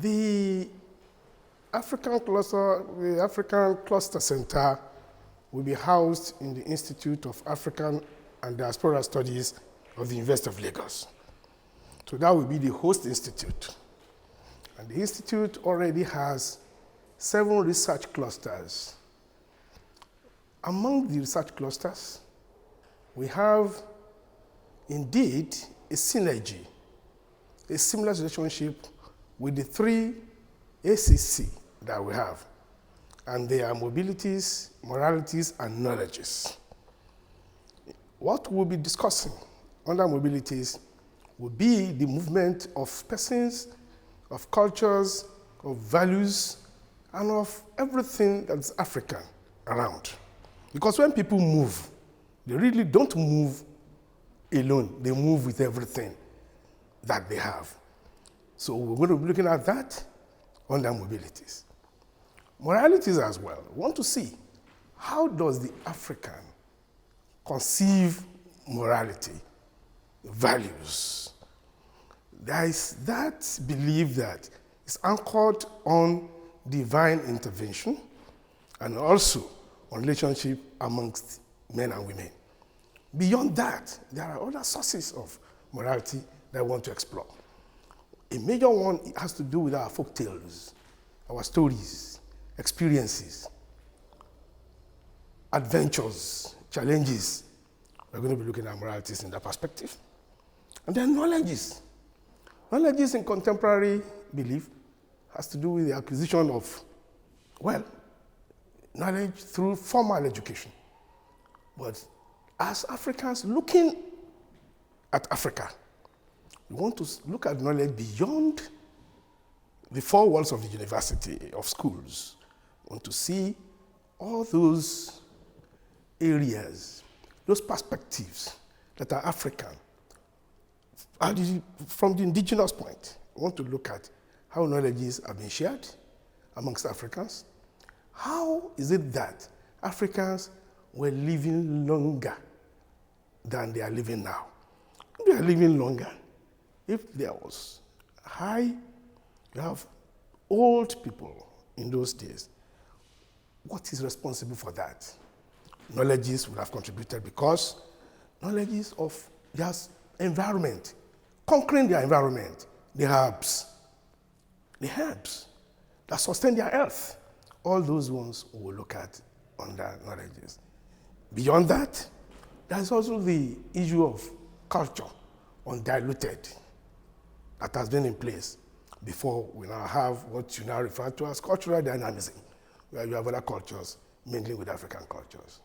The African Cluster Center will be housed in the Institute of African and Diaspora Studies of the University of Lagos. So that will be the host institute. And the institute already has 7 research clusters. Among the research clusters, we have indeed a synergy, a seamless relationship with the 3 ACC that we have. And they are Mobilities, Moralities, and Knowledges. What we'll be discussing under Mobilities will be the movement of persons, of cultures, of values, and of everything that's African around. Because when people move, they really don't move alone. They move with everything that they have. So we're going to be looking at that under Mobilities. Moralities as well. We want to see how does the African conceive morality, values. There is that belief that is anchored on divine intervention and also on relationship amongst men and women. Beyond that, there are other sources of morality that I want to explore. A major one has to do with our folk tales, our stories, experiences, adventures, challenges. We're going to be looking at moralities in that perspective. And then knowledges. Knowledges in contemporary belief has to do with the acquisition of, well, knowledge through formal education. But as Africans looking at Africa, we want to look at knowledge beyond the 4 walls of the university, of schools. We want to see all those areas, those perspectives that are African. From the indigenous point, we want to look at how knowledges are being shared amongst Africans. How is it that Africans were living longer than they are living now? They are living longer. If there was you have old people in those days, what is responsible for that? Knowledges would have contributed because knowledges of their environment, conquering their environment, the herbs that sustain their health, all those ones we will look at under knowledges. Beyond that, there's also the issue of culture, undiluted, that has been in place before we now have what you now refer to as cultural dynamism, where you have other cultures mingling with African cultures.